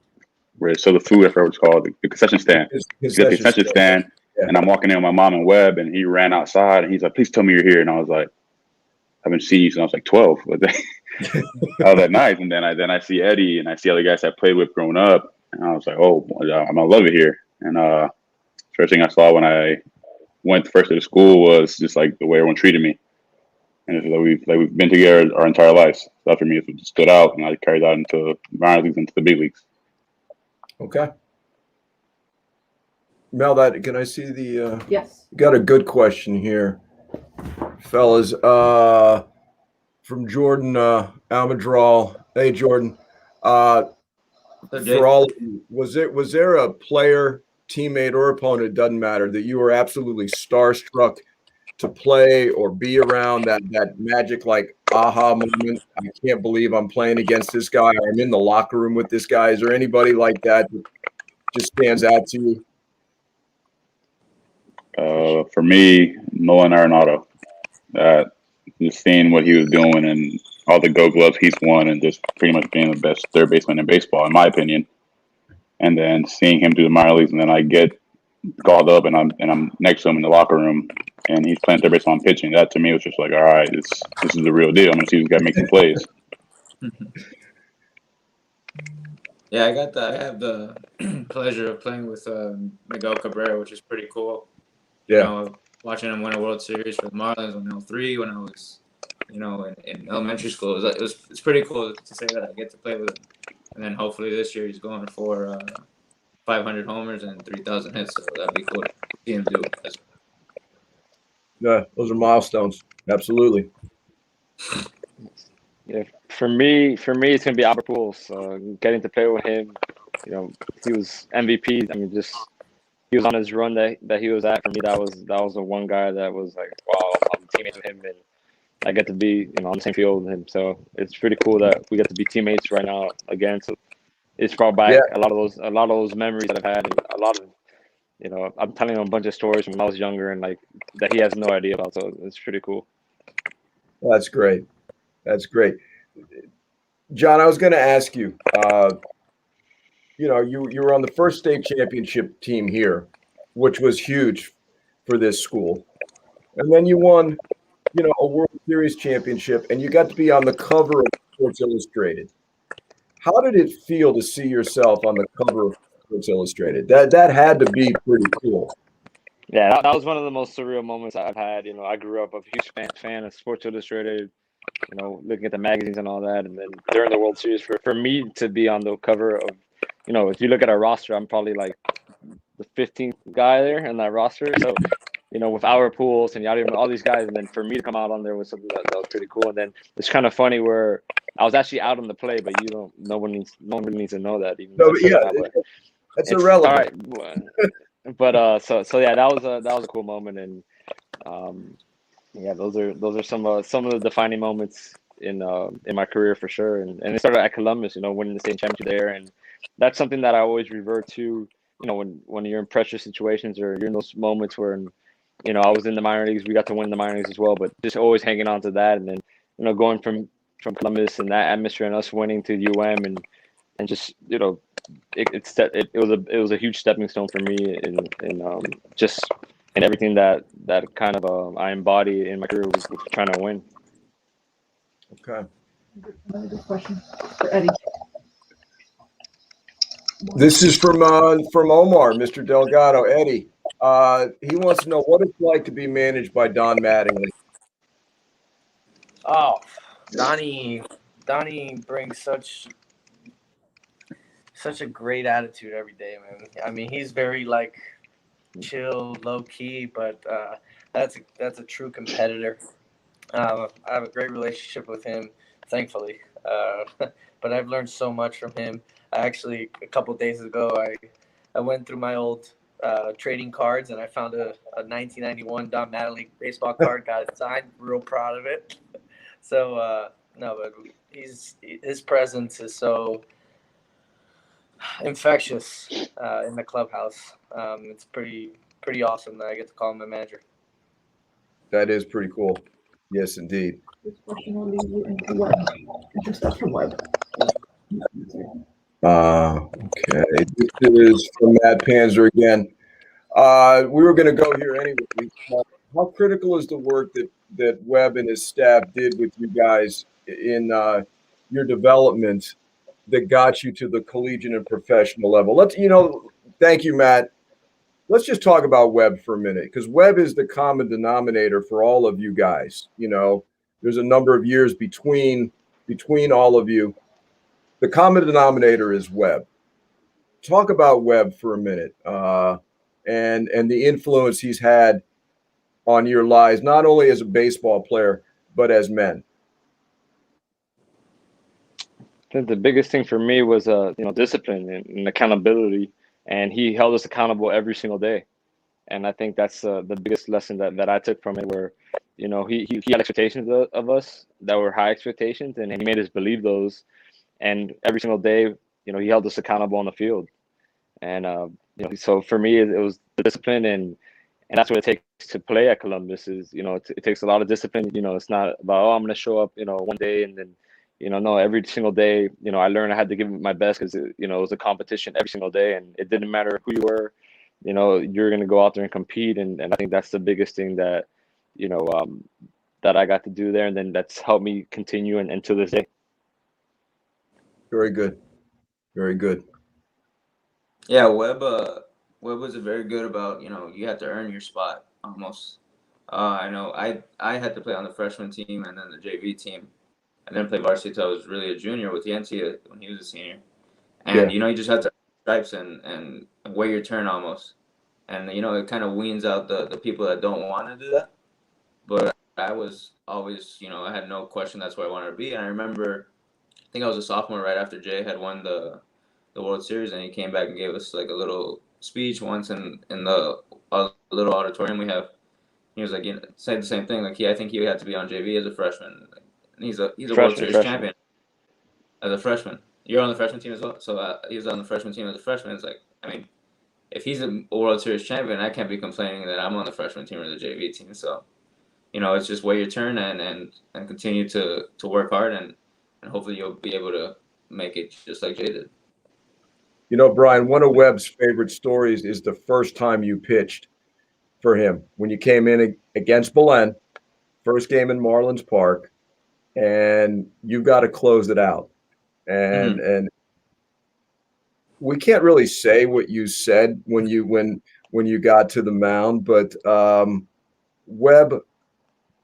where they sell the food. I forgot what it's called, the concession stand. He's at the concession stand. Yeah. And I'm walking in with my mom and Webb, and he ran outside, and he's like, "Please tell me you're here." And I was like, "I've been seeing you since I was like 12." But I was like, "Nice." And then I see Eddie, and I see other guys I played with growing up, and I was like, "Oh, I'm gonna love it here." And first thing I saw when I went first to the school was just like the way everyone treated me, and it's like we've been together our entire lives. So that for me it stood out, and I carried that into minor leagues, into the big leagues. Okay. Mel, can I see the yes. Got a good question here, fellas. From Jordan Almadral. Hey, Jordan. For all of you, was there a player, teammate, or opponent, it doesn't matter, that you were absolutely starstruck to play or be around, that magic, like, aha moment? I can't believe I'm playing against this guy. I'm in the locker room with this guy. Is there anybody like that just stands out to you? For me, Nolan Arenado. Just seeing what he was doing and all the Gold Gloves he's won, and just pretty much being the best third baseman in baseball, in my opinion. And then seeing him do the minor leagues, and then I get called up and I'm next to him in the locker room and he's playing third base on pitching. That to me was just like, all right, this is the real deal. I'm gonna see this guy make some plays. Yeah, I have the pleasure of playing with Miguel Cabrera, which is pretty cool. You Yeah. know, watching him win a World Series for the Marlins when I was 3, when I was, in elementary school. It's pretty cool to say that I get to play with him. And then hopefully this year he's going for 500 homers and 3,000 hits. So that'd be cool to see him do. Yeah, those are milestones. Absolutely. Yeah, for me, it's gonna be Albert Pujols. Getting to play with him, he was MVP. I mean, just he was on his run that he was at. For me, that was the one guy that was like, wow, I'm teammates with him, and I get to be on the same field with him. So it's pretty cool that we get to be teammates right now again. So it's brought back a lot of those memories that I've had, and a lot of I'm telling him a bunch of stories from when I was younger and like that he has no idea about. So it's pretty cool. That's great. That's great. John, I was going to ask you, you were on the first state championship team here, which was huge for this school. And then you won, a World Series championship, and you got to be on the cover of Sports Illustrated. How did it feel to see yourself on the cover of Sports Illustrated? That had to be pretty cool. Yeah, that was one of the most surreal moments I've had. I grew up a huge fan of Sports Illustrated, looking at the magazines and all that. And then during the World Series, for me to be on the cover of, if you look at our roster, I'm probably like the 15th guy there in that roster. So, with our Pujols and Yadier, all these guys, and then for me to come out on there was something that was pretty cool. And then it's kind of funny where I was actually out on the play, but no one really needs to know that. Even no, yeah, that's irrelevant. All right. But so yeah, that was a cool moment, and yeah, those are some of the defining moments in my career for sure. And it started at Columbus, winning the state championship there, and that's something that I always revert to. When you're in pressure situations or you're in those moments where, I was in the minor leagues, we got to win the minor leagues as well, but just always hanging on to that, and then going from Columbus and that atmosphere and us winning to UM and just it was a huge stepping stone for me in just in everything that kind of I embody in my career was trying to win. Okay. Another good question for Eddie. This is from Omar, Mr. Delgado. Eddie, he wants to know what it's like to be managed by Don Mattingly. Oh, Donnie brings such a great attitude every day, man. I mean, he's very like chill, low key, but that's a true competitor. I have a great relationship with him, thankfully. But I've learned so much from him. Actually, a couple days ago, I went through my old trading cards and I found a 1991 Don Mattingly baseball card. Got it signed. Real proud of it. So no, but his presence is so infectious in the clubhouse. It's pretty awesome that I get to call him my manager. That is pretty cool. Yes, indeed. This question will lead you into Webb. Introspection Webb. Okay. This is from Matt Panzer again. We were going to go here anyway. How critical is the work that Webb and his staff did with you guys in your development that got you to the collegiate and professional level? Thank you, Matt. Let's just talk about Webb for a minute, because Webb is the common denominator for all of you guys. There's a number of years between all of you. The common denominator is Webb. Talk about Webb for a minute, and the influence he's had on your lives, not only as a baseball player, but as men. I think the biggest thing for me was discipline and accountability, and he held us accountable every single day. And I think that's the biggest lesson that I took from it, where he had expectations of us that were high expectations, and he made us believe those. And every single day, he held us accountable on the field. And so for me, it was the discipline, and that's what it takes to play at Columbus. Is it takes a lot of discipline. It's not about, I'm going to show up one day and then no, every single day I learned I had to give it my best, because it was a competition every single day, and it didn't matter who you were, you're going to go out there and compete. And I think that's the biggest thing that, that I got to do there. And then that's helped me continue and to this day. Very good. Very good. Yeah, Webb was very good about, you had to earn your spot almost. I know I had to play on the freshman team and then the JV team. I didn't play varsity until I was really a junior with Yancey when he was a senior. And, you just have to earn stripes and wait your turn almost. And, it kind of weans out the people that don't want to do that. But I was always, I had no question that's where I wanted to be. And I remember, I think I was a sophomore right after Jay had won the World Series, and he came back and gave us like a little speech once in the little auditorium we have. He was like, said the same thing. Like, I think he had to be on JV as a freshman. And he's a World Series champion as a freshman. You're on the freshman team as well. So he was on the freshman team as a freshman. It's like, I mean, if he's a World Series champion, I can't be complaining that I'm on the freshman team or the JV team. So, it's just wait your turn and continue to work hard and hopefully you'll be able to make it just like Jay did. Brian, one of Webb's favorite stories is the first time you pitched for him when you came in against Belen, first game in Marlins Park, and you've got to close it out. And we can't really say what you said when you got to the mound, but Webb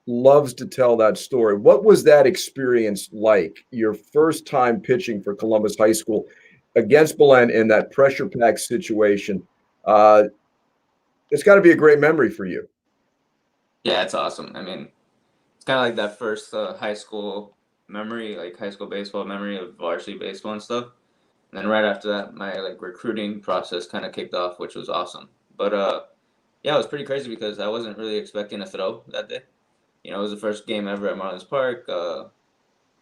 loves to tell that story. What was that experience like? Your first time pitching for Columbus High School against Belen in that pressure-packed situation. It's got to be a great memory for you. Yeah, it's awesome. I mean, it's kind of like that first high school memory, like high school baseball memory of varsity baseball and stuff. And then right after that, my recruiting process kind of kicked off, which was awesome. But yeah, it was pretty crazy because I wasn't really expecting a throw that day. It was the first game ever at Marlins Park,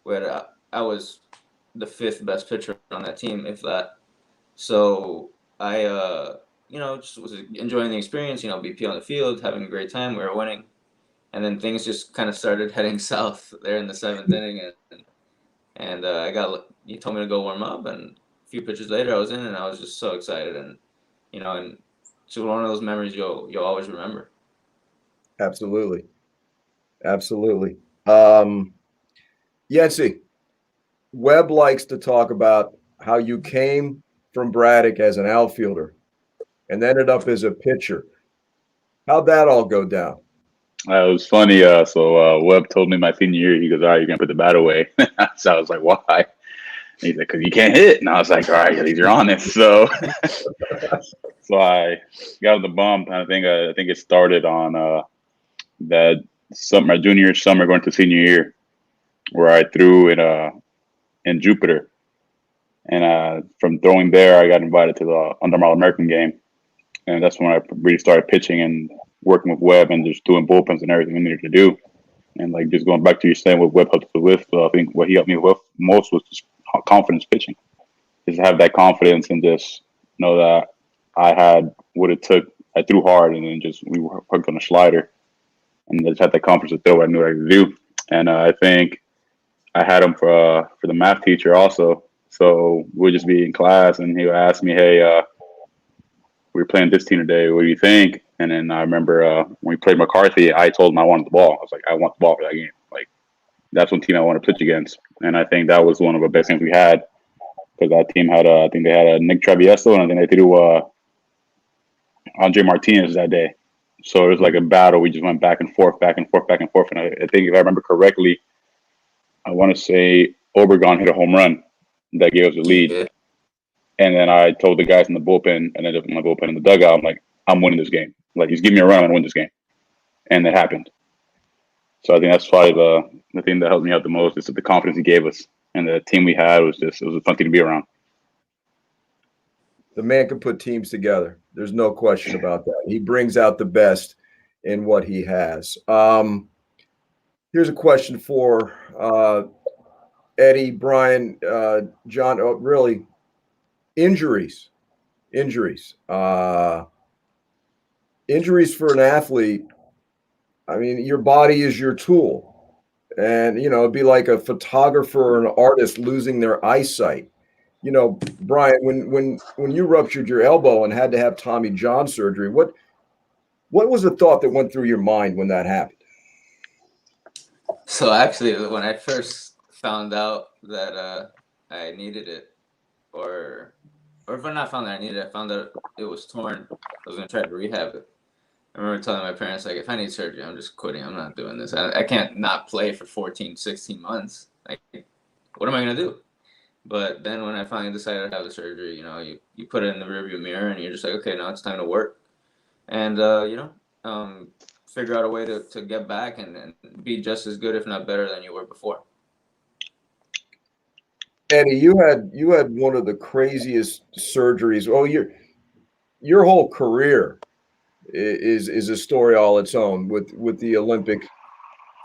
where I was the 5th best pitcher on that team, if that. So I, just was enjoying the experience, BP on the field, having a great time. We were winning. And then things just kind of started heading south there in the 7th inning. And he told me to go warm up. And a few pitches later, I was in, and I was just so excited. And, and it's one of those memories you'll always remember. Absolutely. Yancey, Webb likes to talk about how you came from Braddock as an outfielder and ended up as a pitcher. How'd that all go down? It was funny. So Webb told me my senior year, he goes, all right, you're going to put the bat away. So I was like, why? And he's like, because you can't hit. And I was like, all right, these are honest. So I got on the bump. I think it started on my junior summer going to senior year, where I threw in Jupiter. And from throwing there, I got invited to the Under All-American game. And that's when I really started pitching and working with Webb and just doing bullpens and everything we needed to do. And just going back to your saying what Webb helped us with, I think what he helped me with most was just confidence pitching. Just have that confidence and just know that I had what it took. I threw hard and then we were hooked on a slider. And just had that confidence to throw what I knew I could do. And I think I had him for the math teacher also. So we'd just be in class and he would ask me, hey, we're playing this team today. What do you think? And then I remember when we played McCarthy, I told him I wanted the ball. I was like, I want the ball for that game. That's one team I want to pitch against. And I think that was one of the best things we had because that team had, I think they had a Nick Travieso and I think they threw Andre Martinez that day. So it was like a battle. We just went back and forth. And I think if I remember correctly, I want to say Obregon hit a home run that gave us a lead. Yeah. And then I told the guys in the bullpen, and then in my bullpen in the dugout, I'm like, I'm winning this game. Just give me a run, I'm going to win this game. And it happened. So I think that's probably the thing that helped me out the most is the confidence he gave us. And the team we had it was a fun team to be around. The man can put teams together. There's no question about that. He brings out the best in what he has. Here's a question for Eddie, Brian, John, really injuries. Injuries for an athlete. I mean, your body is your tool. And, it'd be like a photographer or an artist losing their eyesight. you know, Brian, when you ruptured your elbow and had to have Tommy John surgery, what was the thought that went through your mind when that happened? So actually, when I first found out that I needed it, or if I not found that I needed it, I found out it was torn. I was gonna try to rehab it. I remember telling my parents, like, if I need surgery, I'm just quitting. I'm not doing this. I can't not play for 14, 16 months. Like, what am I gonna do? But then when I finally decided to have the surgery, you put it in the rearview mirror and you're just like, okay, now it's time to work. And, figure out a way to get back and be just as good, if not better, than you were before. Eddie, you had one of the craziest surgeries. Oh, your whole career is a story all its own with the Olympic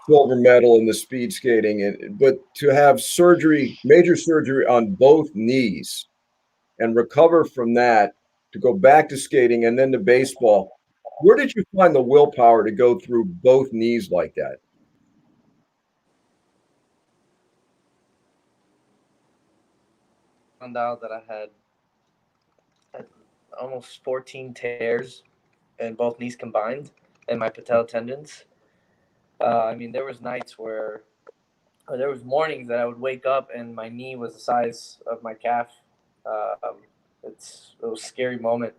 silver medal in the speed skating, but to have surgery, major surgery on both knees, and recover from that to go back to skating and then to baseball. Where did you find the willpower to go through both knees like that? Found out that I had almost 14 tears in both knees combined and my patella tendons. I mean, there was nights where, or there was mornings that I would wake up and my knee was the size of my calf. Um, it was a scary moment.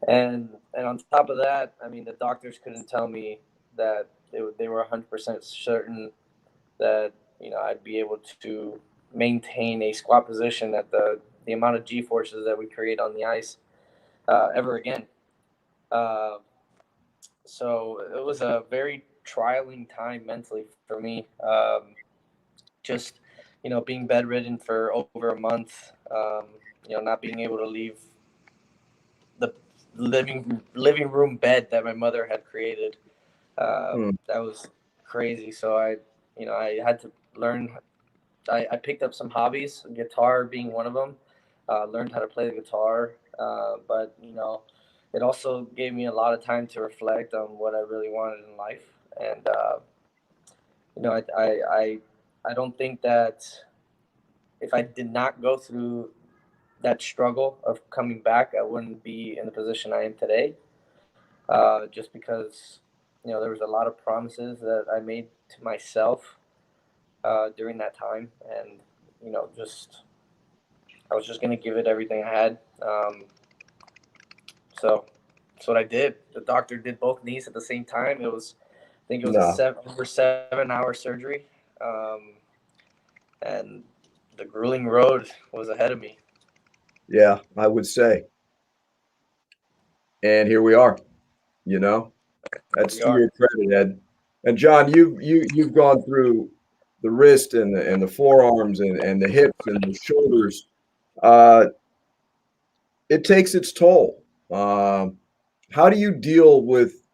And on top of that, I mean, the doctors couldn't tell me that they were 100% certain that I'd be able to maintain a squat position at the amount of G forces that we create on the ice ever again. Uh, so it was a very trialing time mentally for me. Just being bedridden for over a month. Not being able to leave the living room bed that my mother had created. That was crazy. So I had to learn. I picked up some hobbies, guitar being one of them. Learned how to play the guitar, but it also gave me a lot of time to reflect on what I really wanted in life. And I don't think that if I did not go through that struggle of coming back, I wouldn't be in the position I am today. Just because there was a lot of promises that I made to myself during that time, and just I was just gonna give it everything I had. So that's what I did. The doctor did both knees at the same time. I think it was No. over 7 hour surgery, and the grueling road was ahead of me. Yeah, I would say. And here we are. You know, that's We to are. your credit, Ed. And John, you've gone through the wrist and the forearms and the hips and the shoulders. Uh, it takes its toll. How do you deal with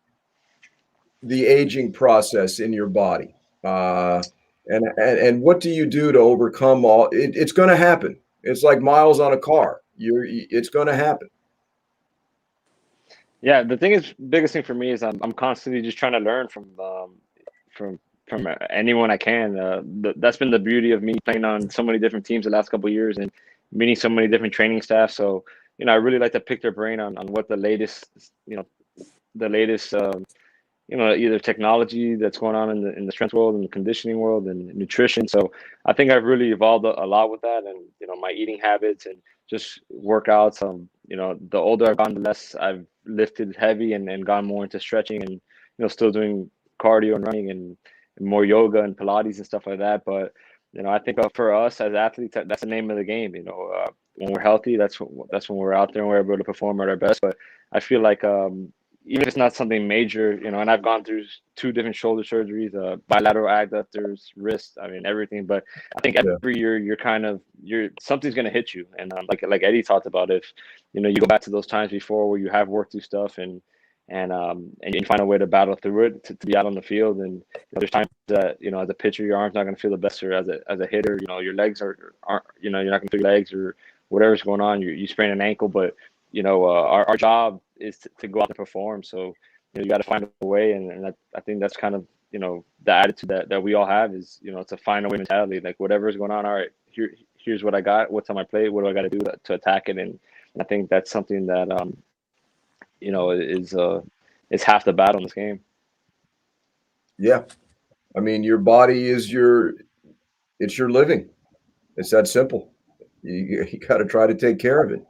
the aging process in your body? And what do you do to overcome all? It's going to happen. It's like miles on a car. It's going to happen. Yeah, the thing is, biggest thing for me is I'm constantly just trying to learn from anyone I can. That's been the beauty of me playing on so many different teams the last couple of years and meeting so many different training staff. So I really like to pick their brain on what the latest the latest either technology that's going on in the strength world and the conditioning world and nutrition. So I think I've really evolved a lot with that, and my eating habits and just workouts. The older I've gotten, the less I've lifted heavy and gone more into stretching and still doing cardio and running and more yoga and Pilates and stuff like that. But I think for us as athletes, that's the name of the game. When we're healthy, that's when we're out there and we're able to perform at our best. But I feel like even if it's not something major, and I've gone through 2 different shoulder surgeries, bilateral adductors, wrist, I mean everything. But I think every year you're something's gonna hit you, and like Eddie talked about, if you go back to those times before where you have worked through stuff and you find a way to battle through it to be out on the field. And there's times that as a pitcher your arm's not gonna feel the best, or as a hitter, your legs aren't you're not gonna feel your legs or whatever's going on. You sprain an ankle, but our job is to go out and perform. So you got to find a way, and I think that's kind of the attitude that we all have is to find a way mentality. Like whatever is going on, all right, here's what I got, what's on my plate, what do I got to do to attack it, and I think that's something that is half the battle in this game. Yeah. I mean, your body is it's your living. It's that simple. You got to try to take care of it.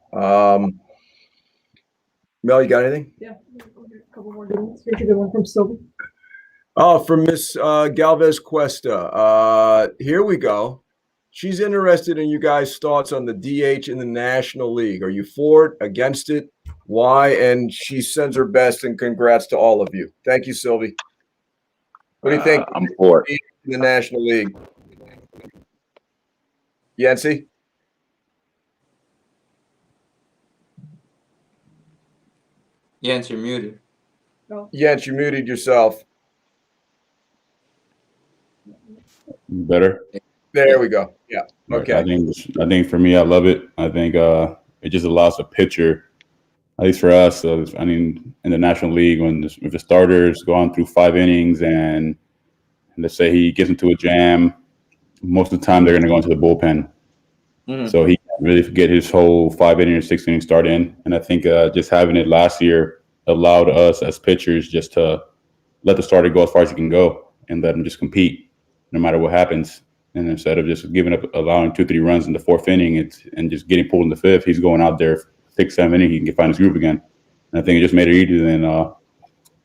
Mel, you got anything? Yeah, a couple more good ones. Here's a good one from Sylvie. Oh, from Miss Galvez Cuesta. Here we go. She's interested in you guys' thoughts on the DH in the National League. Are you for it, against it? Why? And she sends her best and congrats to all of you. Thank you, Sylvie. What do you think? I'm for it. In the National League. Yancy? Jens, you're muted. Yance, you muted yourself. Better. There we go. Yeah. Okay. I think for me, I love it. I think it just allows a pitcher, at least for us. I mean, in the National League, if the starters go on through 5 innings and let's say he gets into a jam, most of the time they're going to go into the bullpen. Mm-hmm. So he can't really get his whole 5 inning or 6 inning start in. And I think just having it last year allowed us as pitchers just to let the starter go as far as he can go and let him just compete no matter what happens. And instead of just allowing 2-3 runs in the 4th inning and just getting pulled in the 5th, he's going out there 6-7 innings, he can find his groove again. And I think it just made it easier than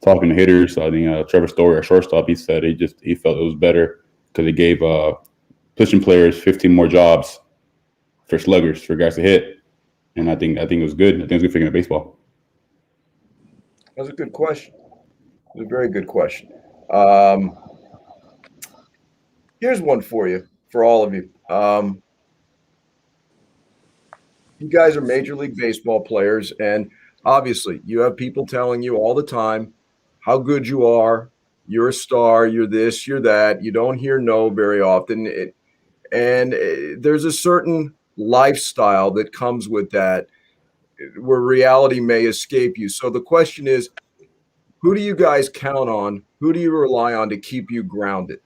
talking to hitters. I think Trevor Story, our shortstop, he said he felt it was better because it gave pitching players 15 more jobs for sluggers, for guys to hit. And I think it was good. I think it was good for game of baseball. That was a good question. It was a very good question. Here's one for you, for all of you. You guys are Major League Baseball players, and obviously you have people telling you all the time how good you are. You're a star. You're this, you're that. You don't hear no very often. And there's a certain lifestyle that comes with that where reality may escape you. So the question is, who do you guys count on? Who do you rely on to keep you grounded?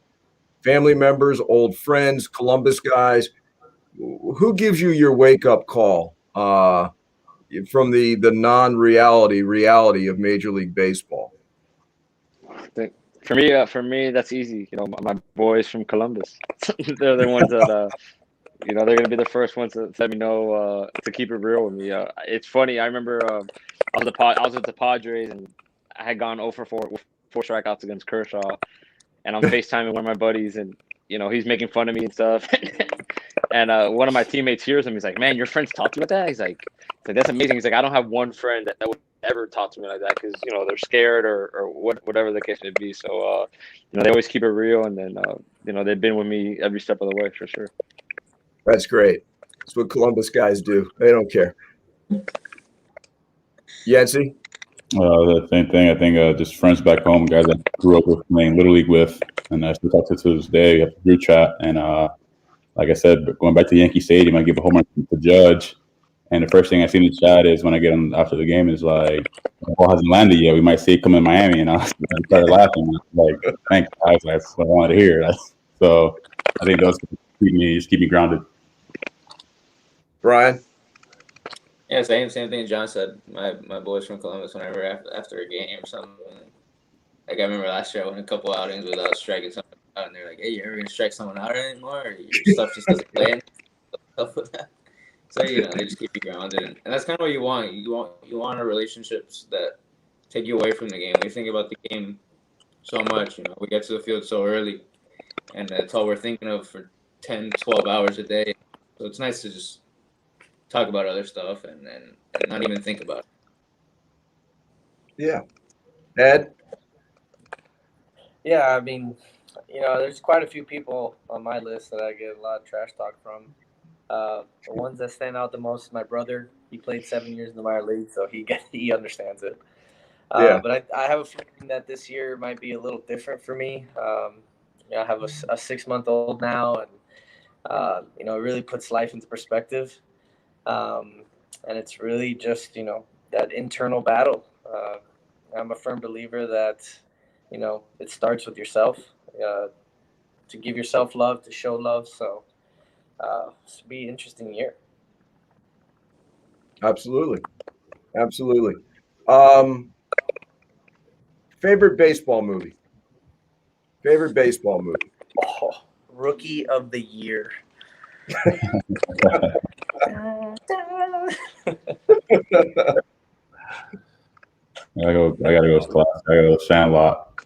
Family members, old friends, Columbus guys. Who gives you your wake-up call from the reality of Major League Baseball? For me, that's easy. My boys from Columbus. They're the ones that they're gonna be the first ones to let me know to keep it real with me. It's funny. I remember I was with the Padres and I had gone 0-for-4 with 4 strikeouts against Kershaw, and I'm FaceTiming one of my buddies, and he's making fun of me and stuff. And one of my teammates hears him. He's like, "Man, your friends talk to you about that?" He's like, "That's amazing." He's like, "I don't have one friend that would ever talk to me like that because they're scared or whatever the case may be." So they always keep it real, and then they've been with me every step of the way for sure. That's great. That's what Columbus guys do. They don't care. Yancy? The same thing. I think just friends back home, guys I grew up with, playing Little League with, and I still talk to this day. We have a group chat, and like I said, going back to Yankee Stadium, I give a home run to Judge, and the first thing I see in the chat is when I get on after the game is like, "The ball hasn't landed yet. We might see it come in Miami," and I started laughing. Like, thanks, guys. That's what I wanted to hear. So I think those keep me grounded. Brian? Yeah, same thing John said. My boys from Columbus, whenever after a game or something, like I remember last year I went a couple outings without striking someone out, and they're like, "Hey, you ever gonna strike someone out anymore? Or your stuff just doesn't land." Stuff with that. So they just keep you grounded, and that's kind of what you want. You want relationships that take you away from the game. We think about the game so much. We get to the field so early, and that's all we're thinking of for 10, 12 hours a day. So it's nice to just talk about other stuff and not even think about it. Yeah. Ed? Yeah, I mean, there's quite a few people on my list that I get a lot of trash talk from. The ones that stand out the most is my brother. He played 7 years in the minor league, so he understands it. Yeah. But I have a feeling that this year might be a little different for me. I have a 6-month-old now, and it really puts life into perspective. And it's really just that internal battle. I'm a firm believer that it starts with yourself, to give yourself love, to show love. So This will be an interesting year. Absolutely. Absolutely. Favorite baseball movie? Favorite baseball movie? Oh, Rookie of the Year. I gotta go with class. I gotta go with Sandlot.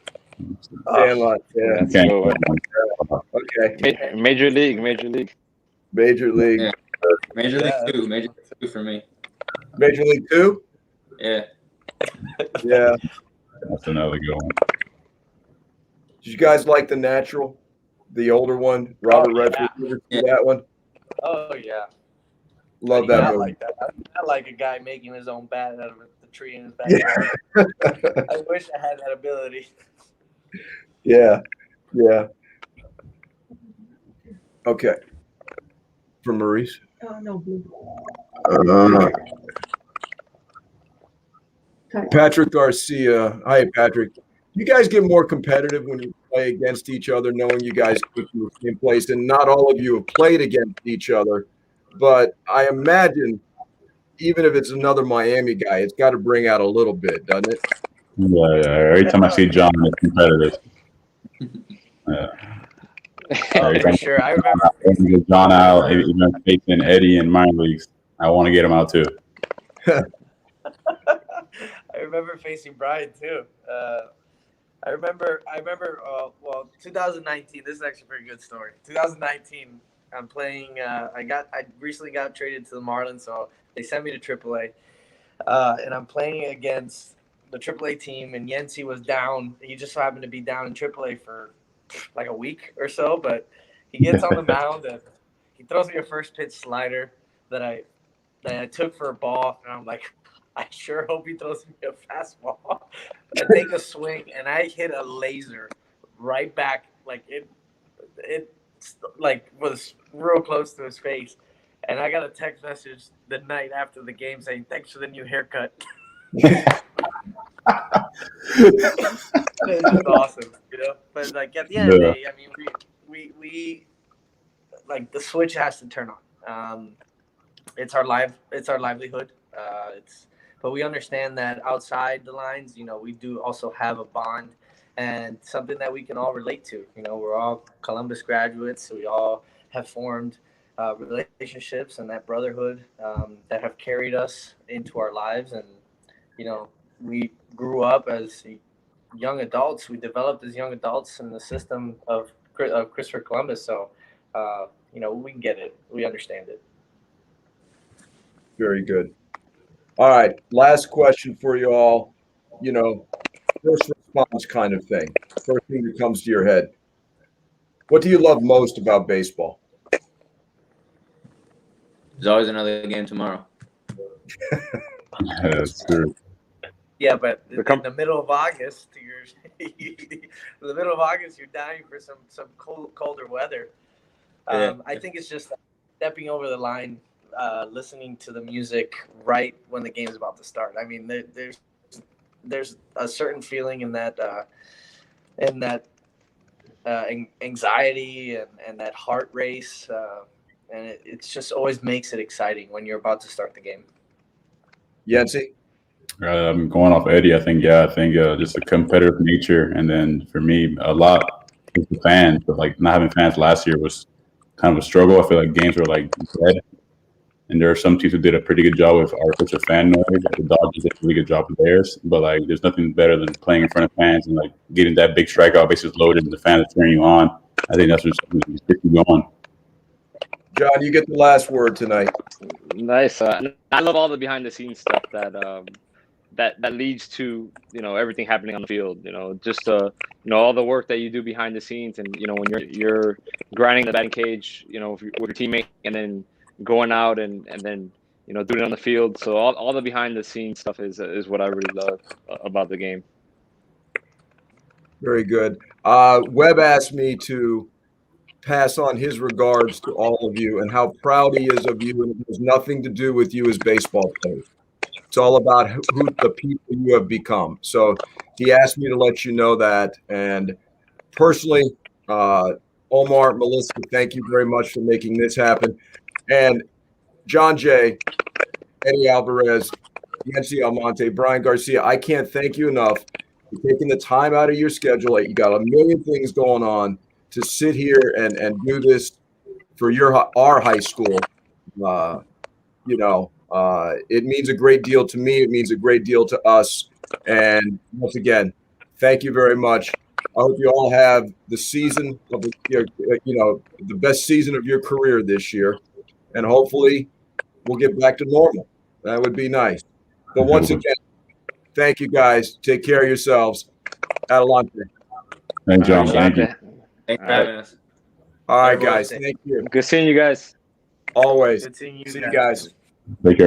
Sandlot, yeah. That's Can't good. Okay. Major League. Major League. Yeah. Major League 2. Major League 2 for me. Major League 2? Yeah. Yeah. That's another good one. Did you guys like The Natural? The older one? Robert yeah. Redford. You ever see that one? Oh yeah. Love But that not movie. like that. Not like a guy making his own bat out of the tree in his backyard. I wish I had that ability. Yeah. Yeah. Okay. From Maurice. No, blue. Patrick Garcia. Hi, Patrick. You guys get more competitive when you play against each other, knowing you guys come from the same place, and not all of you have played against each other. But I imagine, even if it's another Miami guy, it's got to bring out a little bit, doesn't it? Yeah. Every time I see John, it's competitive. Yeah. Oh, for sure. I remember. Get John out, even facing Eddie in minor leagues. I want to get him out too. I remember facing Brian too. I remember. Well, 2019. This is actually a pretty good story. 2019. I'm playing. I recently got traded to the Marlins, so they sent me to AAA, and I'm playing against the AAA team. And Yensi was down. He just so happened to be down in AAA for like a week or so. But he gets on the mound and he throws me a first pitch slider that I took for a ball, and I'm like, I sure hope he throws me a fastball. I take a swing, and I hit a laser right back, like it like was real close to his face. And I got a text message the night after the game saying, "Thanks for the new haircut." It's just awesome, you know. But like at the end of the day, I mean, we like the switch has to turn on. It's our livelihood. But we understand that outside the lines, you know, we do also have a bond and something that we can all relate to. You know, we're all Columbus graduates, so we all have formed relationships and that brotherhood that have carried us into our lives. And, you know, we grew up as young adults. We developed as young adults in the system of Christopher Columbus. So, you know, we get it. We understand it. Very good. All right. Last question for you all. You know, first response kind of thing. First thing that comes to your head. What do you love most about baseball? There's always another game tomorrow. That's true. Yeah, but in the middle of August, you're dying for some colder weather. I think it's just stepping over the line, listening to the music right when the game's about to start. I mean, there's a certain feeling in that anxiety and that heart race, and it just always makes it exciting when you're about to start the game. Yensi? I'm going off Eddie. I think just a competitive nature, and then for me, a lot with the fans. But like not having fans last year was kind of a struggle. I feel like games were like dead, and there are some teams who did a pretty good job with artificial fan noise. Like the Dodgers did a really good job with theirs, but like there's nothing better than playing in front of fans and like getting that big strikeout, bases loaded, and the fans are cheering you on. I think that's what's gets you going. John, you get the last word tonight. Nice. I love all the behind the scenes stuff that leads to, you know, everything happening on the field. You know, just you know, all the work that you do behind the scenes, and you know, when you're grinding the batting cage, you know, with your teammate, and then going out and then, you know, doing it on the field. So all the behind the scenes stuff is what I really love about the game. Very good. Webb asked me to pass on his regards to all of you and how proud he is of you, and it has nothing to do with you as baseball players. It's all about who the people you have become. So he asked me to let you know that. And personally, Omar, Melissa, thank you very much for making this happen. And John Jay, Eddie Alvarez, Yancy Almonte, Brian Garcia, I can't thank you enough for taking the time out of your schedule. You got a million things going on to sit here and do this for our high school. It means a great deal to me. It means a great deal to us. And once again, thank you very much. I hope you all have the season of the best season of your career this year, and hopefully we'll get back to normal. That would be nice. But once again, thank you guys. Take care of yourselves. Adelante. Thanks, John. Thank you. Thanks for having us. All right, guys. Thank you. Good seeing you guys. Always. Good seeing you See you guys. guys. Take care, guys.